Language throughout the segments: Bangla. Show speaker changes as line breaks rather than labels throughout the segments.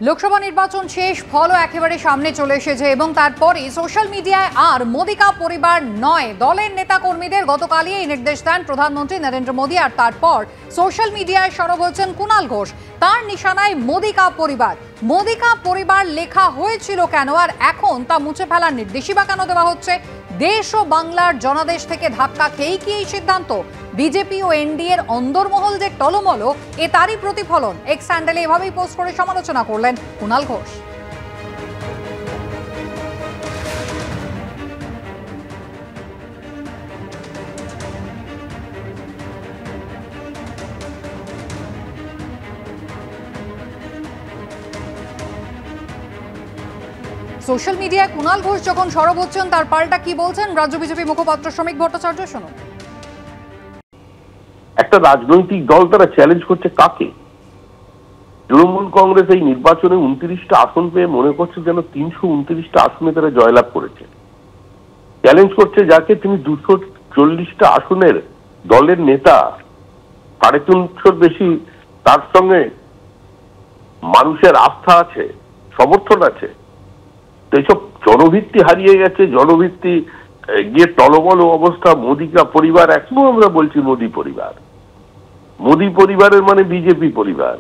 লোকসভা নির্বাচন শেষ, ফলও একেবারে সামনে চলে এসেছে এবং তারপরে সোশ্যাল মিডিয়ায় আর মোদিকা পরিবার নয়, দলের নেতা কর্মীদের গতকালই এই নির্দেশ দেন প্রধানমন্ত্রী নরেন্দ্র মোদী। আর তারপর সোশ্যাল মিডিয়ায় সরব হয়েছেন কুণাল ঘোষ। তার নিশানায় মোদিকা পরিবার। মোদিকা পরিবার লেখা হয়েছিল কেন, আর এখন তা মুছে ফেলার নির্দেশই বা কেন দেওয়া হচ্ছে? দেশ ও বাংলার জনাদেশ থেকে ধাক্কা খেয়েই কি এই সিদ্ধান্ত? বিজেপি ও এনডিএর অন্দরমহল যে টলমলো, তারই প্রতিফলন। এক্স হ্যান্ডেলে এভাবেই পোস্ট করে সমালোচনা করলেন কুণাল ঘোষ। সোশ্যাল মিডিয়ায় কুণাল ঘোষ যখন সরব হচ্ছেন, তার পাল্টা কি বলছেন রাজ্য বিজেপি মুখপাত্র শ্রমিক ভট্টাচার্য, শুনুন।
একটা রাজনৈতিক দল তারা চ্যালেঞ্জ করছে কাকে? তৃণমূল কংগ্রেস এই নির্বাচনে 29টা আসন পেয়ে মনে করছে যেন 329টা আসনে তারা জয়লাভ করেছে। চ্যালেঞ্জ করছে যাকে তিনি 240টা আসনের দলের নেতা, 350 বেশি তার সঙ্গে মানুষের আস্থা আছে, সমর্থন আছে। তো এইসব জনভিত্তি হারিয়ে গেছে, জনভিত্তি গিয়ে টলমল অবস্থা। মোদিকা পরিবার, এখনো আমরা বলছি মোদী পরিবার। মোদী পরিবারের মানে বিজেপি পরিবার।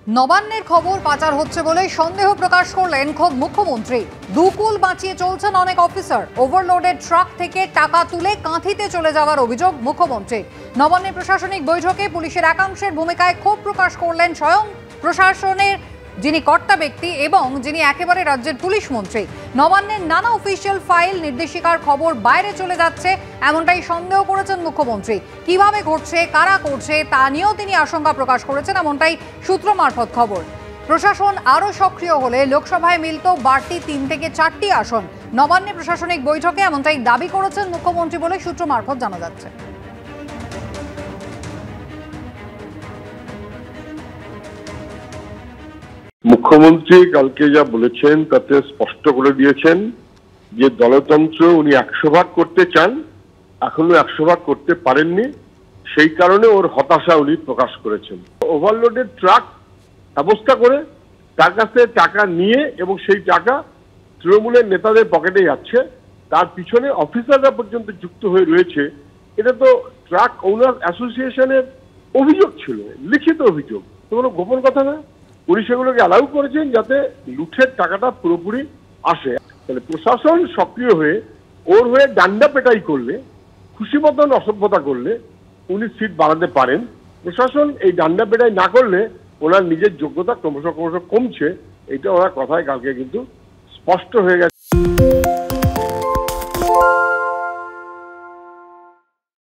নবান্নের খবর পাচার হচ্ছে বলে সন্দেহ প্রকাশ করলেন খোদ মুখ্যমন্ত্রী। দুকুল বাঁচিয়ে চলছেন অনেক অফিসার। ওভারলোডেড ট্রাক থেকে টাকা তুলে কাঁথিতে চলে যাওয়ার অভিযোগ মুখ্যমন্ত্রী। নবান্নের প্রশাসনিক বৈঠকে পুলিশের একাংশের ভূমিকায় ক্ষোভ প্রকাশ করলেন স্বয়ং প্রশাসনের যিনি কর্তা ব্যক্তি এবং যিনি একেবারে রাজ্যের পুলিশ মন্ত্রী। নবান্নের নানা অফিসিয়াল ফাইল, নির্দেশিকার খবর বাইরে চলে যাচ্ছে, এমনটাই সন্দেহ করেছেন মুখ্যমন্ত্রী। কিভাবে ঘটছে, কারা করছে, তা নিয়েও তিনি আশঙ্কা প্রকাশ করেছেন, এমনটাই সূত্র মারফত খবর। প্রশাসন আরও সক্রিয় হলে লোকসভায় মিলত বাড়তি 3 থেকে 4টি আসন। নবান্নে প্রশাসনিক বৈঠকে এমনটাই দাবি করেছেন মুখ্যমন্ত্রী বলে সূত্র মারফত জানা যাচ্ছে।
মুখ্যমন্ত্রী কালকে যা বলেছেন তাতে স্পষ্ট করে দিয়েছেন যে দলতন্ত্র উনি 100 করতে চান, এখনো 100 করতে পারেননি। সেই কারণে ওর হতাশা উনি প্রকাশ করেছেন। ওভারলোডেড ট্রাক ব্যবস্থা করে তার কাছে টাকা নিয়ে এবং সেই টাকা তৃণমূলের নেতাদের পকেটে যাচ্ছে, তার পিছনে অফিসাররা পর্যন্ত যুক্ত হয়ে রয়েছে। এটা তো ট্রাক ওনার অ্যাসোসিয়েশনের অভিযোগ ছিল, লিখিত অভিযোগ, তো কোনো গোপন কথা না। উনি সেগুলোকে অ্যালাউ করেছেন যাতে লুঠের টাকাটা পুরোপুরি আসে। তাহলে প্রশাসন সক্রিয় হয়ে ওর হয়ে ডান্ডা পেটাই করলে, খুশি মতন অসভ্যতা করলে উনি সিট বাড়াতে পারেন। প্রশাসন এই ডান্ডা পেটাই না করলে ওনার নিজের যোগ্যতা ক্রমশ কমছে। এটা ওনার কথায় কালকে কিন্তু স্পষ্ট হয়ে গেছে।